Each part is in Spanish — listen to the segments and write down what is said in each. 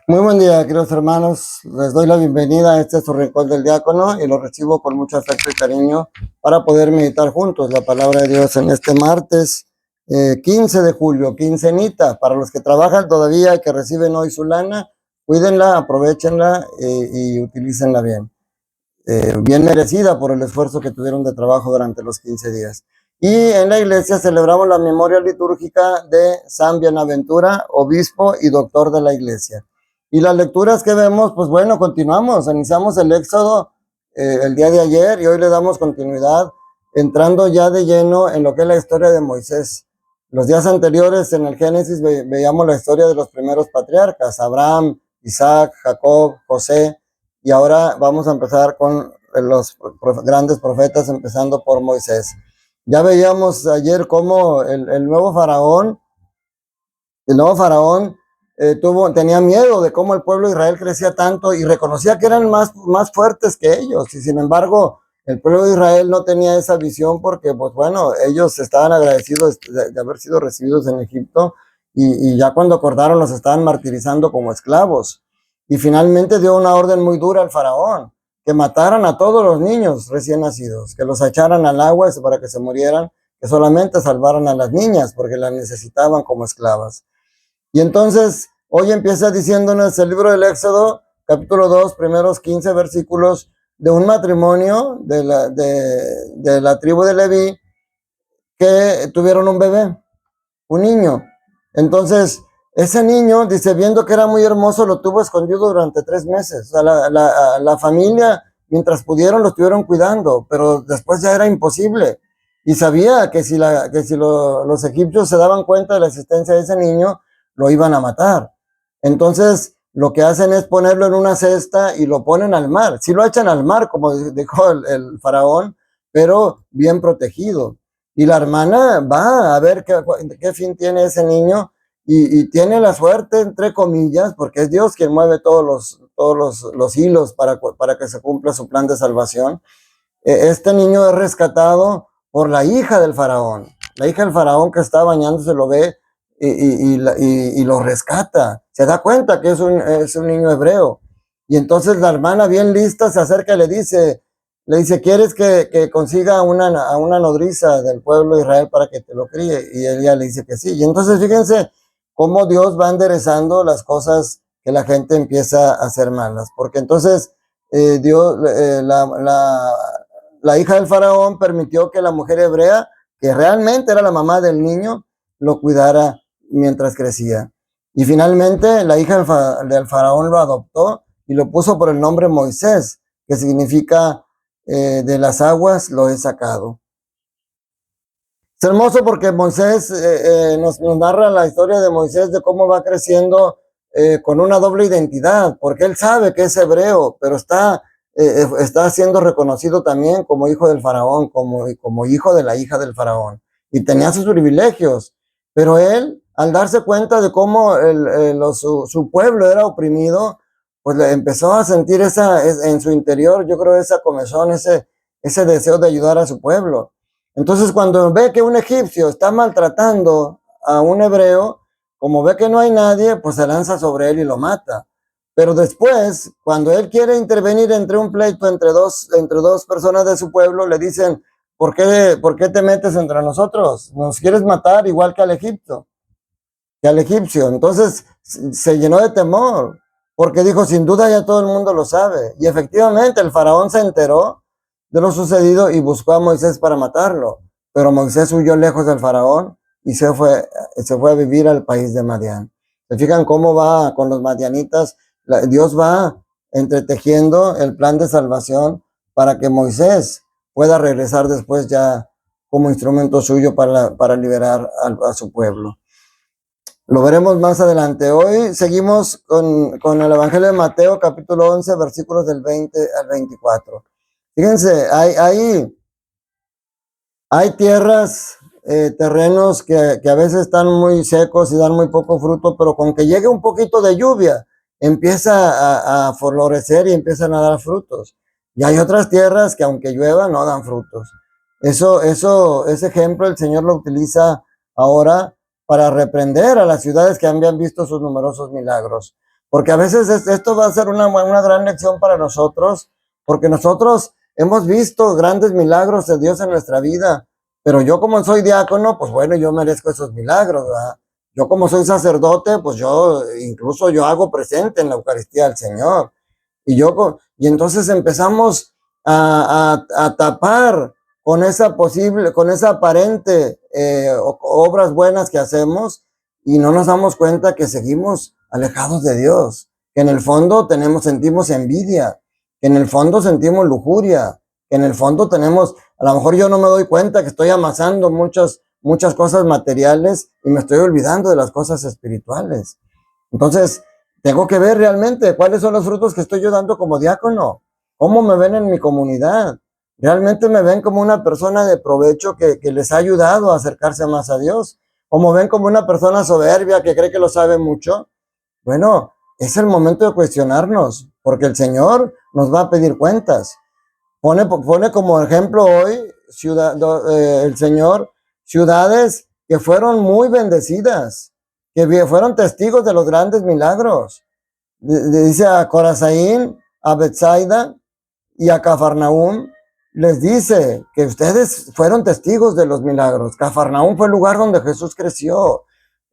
Muy buen día, queridos hermanos. Les doy la bienvenida a este su rincón del diácono y lo recibo con mucho afecto y cariño para poder meditar juntos la palabra de Dios en este martes 15 de julio, quincenita. Para los que trabajan todavía y que reciben hoy su lana, cuídenla, aprovechenla y utilícenla bien. Bien merecida por el esfuerzo que tuvieron de trabajo durante los 15 días. Y en la iglesia celebramos la memoria litúrgica de San Bienaventura, obispo y doctor de la iglesia. Y las lecturas que vemos, pues bueno, continuamos, iniciamos el Éxodo el día de ayer y hoy le damos continuidad, entrando ya de lleno en lo que es la historia de Moisés. Los días anteriores en el Génesis veíamos la historia de los primeros patriarcas, Abraham, Isaac, Jacob, José, y ahora vamos a empezar con los grandes profetas, empezando por Moisés. Ya veíamos ayer cómo el nuevo faraón tenía miedo de cómo el pueblo de Israel crecía tanto y reconocía que eran más fuertes que ellos. Y sin embargo, el pueblo de Israel no tenía esa visión porque, pues bueno, ellos estaban agradecidos de haber sido recibidos en Egipto y ya cuando acordaron los estaban martirizando como esclavos. Y finalmente dio una orden muy dura al faraón, que mataran a todos los niños recién nacidos, que los echaran al agua para que se murieran, que solamente salvaran a las niñas porque las necesitaban como esclavas. Y entonces, hoy empieza diciéndonos el libro del Éxodo, capítulo 2, primeros 15 versículos, de un matrimonio de la tribu de Leví que tuvieron un bebé, un niño. Entonces, ese niño, dice, viendo que era muy hermoso, lo tuvo escondido durante 3 meses. O sea, la familia, mientras pudieron, lo estuvieron cuidando, pero después ya era imposible. Y sabía que si los egipcios se daban cuenta de la existencia de ese niño, lo iban a matar. Entonces, lo que hacen es ponerlo en una cesta y lo ponen al mar. Sí lo echan al mar, como dijo el faraón, pero bien protegido. Y la hermana va a ver qué fin tiene ese niño y tiene la suerte, entre comillas, porque es Dios quien mueve todos los hilos para que se cumpla su plan de salvación. Este niño es rescatado por la hija del faraón. La hija del faraón que está bañándose lo ve y lo rescata. Se da cuenta que es un niño hebreo. Y entonces la hermana, bien lista, se acerca y le dice, ¿quieres que consiga a una nodriza del pueblo de Israel para que te lo críe? Y ella le dice que sí. Y entonces fíjense cómo Dios va enderezando las cosas que la gente empieza a hacer malas. Porque entonces Dios, la hija del faraón permitió que la mujer hebrea, que realmente era la mamá del niño, lo cuidara mientras crecía. Y finalmente la hija del faraón lo adoptó y lo puso por el nombre Moisés, que significa de las aguas lo he sacado. Es hermoso porque Moisés nos narra la historia de Moisés, de cómo va creciendo con una doble identidad, porque él sabe que es hebreo, pero está siendo reconocido también como hijo del faraón, como hijo de la hija del faraón, y tenía sus privilegios, pero él, al darse cuenta de cómo su pueblo era oprimido, pues empezó a sentir en su interior, yo creo, esa comezón, ese deseo de ayudar a su pueblo. Entonces, cuando ve que un egipcio está maltratando a un hebreo, como ve que no hay nadie, pues se lanza sobre él y lo mata. Pero después, cuando él quiere intervenir entre un pleito entre dos personas de su pueblo, le dicen, ¿por qué te metes entre nosotros? ¿Nos quieres matar igual que al egipcio? Entonces se llenó de temor, porque dijo, sin duda ya todo el mundo lo sabe. Y efectivamente el faraón se enteró de lo sucedido y buscó a Moisés para matarlo. Pero Moisés huyó lejos del faraón y se fue a vivir al país de Madián. ¿Se fijan cómo va con los madianitas? Dios va entretejiendo el plan de salvación para que Moisés pueda regresar después ya como instrumento suyo para liberar a su pueblo. Lo veremos más adelante. Hoy seguimos con el Evangelio de Mateo, capítulo 11, versículos del 20 al 24. Fíjense, hay tierras, terrenos que a veces están muy secos y dan muy poco fruto, pero con que llegue un poquito de lluvia, empieza a florecer y empiezan a dar frutos. Y hay otras tierras que aunque llueva no dan frutos. Ese ejemplo el Señor lo utiliza ahora para reprender a las ciudades que habían visto sus numerosos milagros. porque a veces esto va a ser una gran lección para nosotros, porque nosotros hemos visto grandes milagros de Dios en nuestra vida, pero yo como soy diácono, pues bueno, yo merezco esos milagros, ¿verdad? Yo como soy sacerdote, pues incluso yo hago presente en la Eucaristía al Señor. Y entonces empezamos a tapar con con esa aparente obras buenas que hacemos, y no nos damos cuenta que seguimos alejados de Dios, que en el fondo sentimos envidia, que en el fondo sentimos lujuria, que en el fondo a lo mejor yo no me doy cuenta que estoy amasando muchas cosas materiales y me estoy olvidando de las cosas espirituales. Entonces, tengo que ver realmente cuáles son los frutos que estoy yo dando como diácono, cómo me ven en mi comunidad. ¿Realmente me ven como una persona de provecho que les ha ayudado a acercarse más a Dios? ¿O me ven como una persona soberbia que cree que lo sabe mucho? Bueno, es el momento de cuestionarnos, porque el Señor nos va a pedir cuentas. Pone como ejemplo hoy el Señor ciudades que fueron muy bendecidas, que fueron testigos de los grandes milagros. Dice a Corazaín, a Betsaida y a Cafarnaúm, les dice que ustedes fueron testigos de los milagros. Cafarnaúm fue el lugar donde Jesús creció.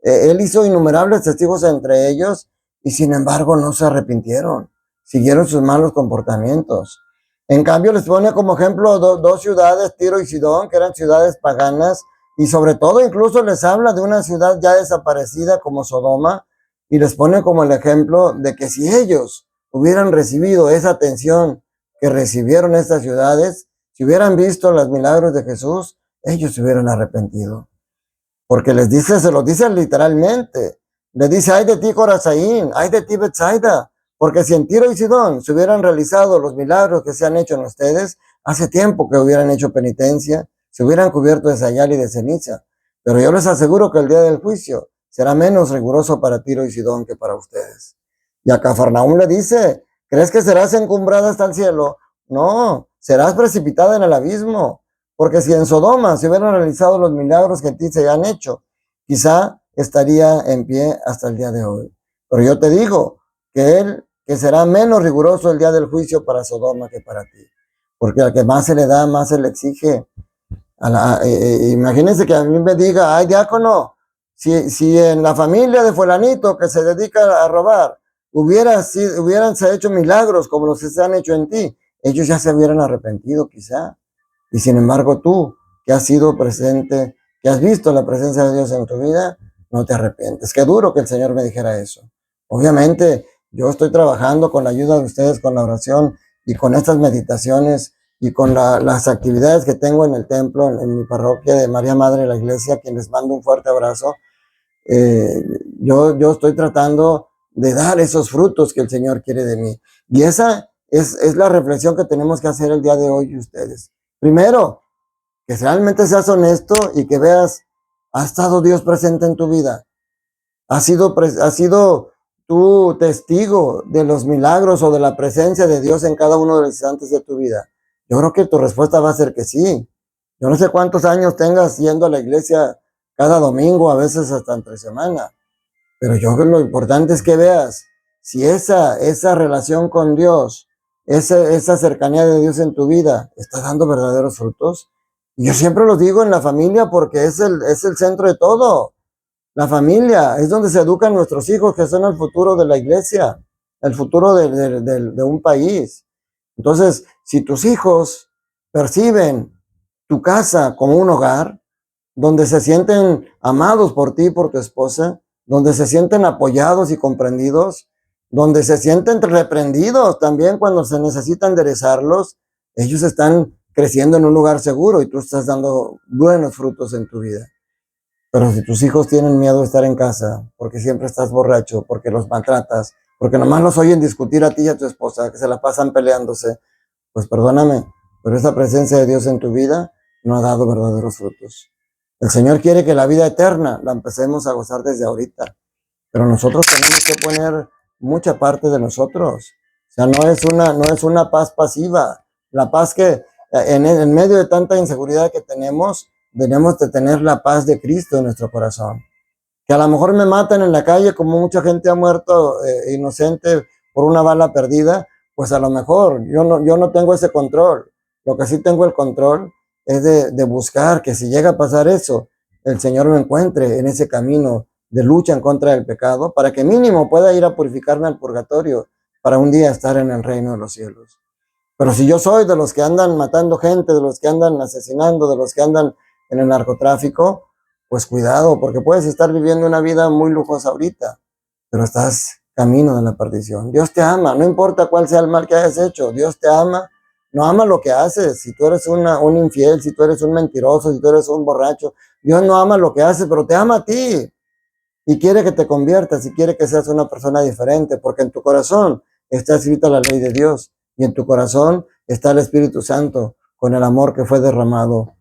Él hizo innumerables testigos entre ellos, y sin embargo no se arrepintieron, siguieron sus malos comportamientos. En cambio les pone como ejemplo dos ciudades, Tiro y Sidón, que eran ciudades paganas, y sobre todo incluso les habla de una ciudad ya desaparecida como Sodoma, y les pone como el ejemplo de que si ellos hubieran recibido esa atención que recibieron estas ciudades, si hubieran visto los milagros de Jesús, ellos se hubieran arrepentido. Porque se los dice literalmente. Les dice, ay de ti Corazaín, ay de ti Betsaida, porque si en Tiro y Sidón se hubieran realizado los milagros que se han hecho en ustedes, hace tiempo que hubieran hecho penitencia, se hubieran cubierto de sayal y de ceniza. Pero yo les aseguro que el día del juicio será menos riguroso para Tiro y Sidón que para ustedes. Y a Cafarnaúm le dice, ¿crees que serás encumbrada hasta el cielo? No, serás precipitada en el abismo. Porque si en Sodoma se hubieran realizado los milagros que en ti se han hecho, quizá estaría en pie hasta el día de hoy. Pero yo te digo que será menos riguroso el día del juicio para Sodoma que para ti. Porque al que más se le da, más se le exige. Imagínense que a mí me diga, ay diácono, si en la familia de fulanito que se dedica a robar hubieran hecho milagros como los que se han hecho en ti, ellos ya se hubieran arrepentido quizá. Y sin embargo tú, que has sido presente, que has visto la presencia de Dios en tu vida, no te arrepientes. Qué duro que el Señor me dijera eso. Obviamente yo estoy trabajando con la ayuda de ustedes, con la oración y con estas meditaciones y con las actividades que tengo en el templo, en mi parroquia de María Madre de la Iglesia, a quien les mando un fuerte abrazo. Yo estoy tratando de dar esos frutos que el Señor quiere de mí. Y esa es la reflexión que tenemos que hacer el día de hoy ustedes. Primero, que realmente seas honesto y que veas, ¿ha estado Dios presente en tu vida? ¿Has sido tú testigo de los milagros o de la presencia de Dios en cada uno de los instantes de tu vida? Yo creo que tu respuesta va a ser que sí. Yo no sé cuántos años tengas yendo a la iglesia cada domingo, a veces hasta entre semana, pero lo importante es que veas si esa relación con Dios, esa cercanía de Dios en tu vida está dando verdaderos frutos. Y yo siempre lo digo en la familia porque es el centro de todo. La familia es donde se educan nuestros hijos, que son el futuro de la iglesia, el futuro de un país. Entonces, si tus hijos perciben tu casa como un hogar, donde se sienten amados por ti y por tu esposa, donde se sienten apoyados y comprendidos, donde se sienten reprendidos también cuando se necesita enderezarlos, ellos están creciendo en un lugar seguro y tú estás dando buenos frutos en tu vida. Pero si tus hijos tienen miedo de estar en casa, porque siempre estás borracho, porque los maltratas, porque nomás los oyen discutir a ti y a tu esposa, que se la pasan peleándose, pues perdóname, pero esa presencia de Dios en tu vida no ha dado verdaderos frutos. El Señor quiere que la vida eterna la empecemos a gozar desde ahorita, pero nosotros tenemos que poner mucha parte de nosotros. O sea, no es una paz pasiva. La paz que en medio de tanta inseguridad que tenemos, debemos de tener la paz de Cristo en nuestro corazón. que a lo mejor me matan en la calle, como mucha gente ha muerto inocente por una bala perdida, pues a lo mejor yo no tengo ese control. Lo que sí tengo el control es de buscar que si llega a pasar eso, el Señor me encuentre en ese camino de lucha en contra del pecado, para que mínimo pueda ir a purificarme al purgatorio, para un día estar en el reino de los cielos. Pero si yo soy de los que andan matando gente, de los que andan asesinando, de los que andan en el narcotráfico, pues cuidado, porque puedes estar viviendo una vida muy lujosa ahorita, pero estás camino de la perdición. Dios te ama, no importa cuál sea el mal que hayas hecho, Dios te ama, no ama lo que haces. Si tú eres un infiel, si tú eres un mentiroso, si tú eres un borracho, Dios no ama lo que haces, pero te ama a ti y quiere que te conviertas y quiere que seas una persona diferente, porque en tu corazón está escrita la ley de Dios y en tu corazón está el Espíritu Santo con el amor que fue derramado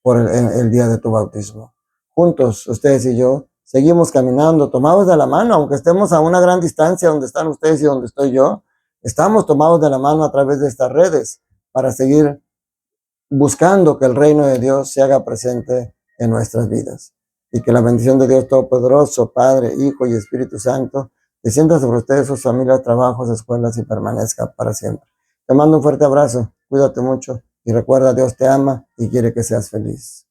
por el día de tu bautismo. Juntos, ustedes y yo, seguimos caminando, tomados de la mano, aunque estemos a una gran distancia donde están ustedes y donde estoy yo, estamos tomados de la mano a través de estas redes para seguir buscando que el reino de Dios se haga presente en nuestras vidas. Y que la bendición de Dios Todopoderoso, Padre, Hijo y Espíritu Santo, descienda sobre ustedes, sus familias, trabajos, escuelas y permanezca para siempre. Te mando un fuerte abrazo, cuídate mucho y recuerda, Dios te ama y quiere que seas feliz.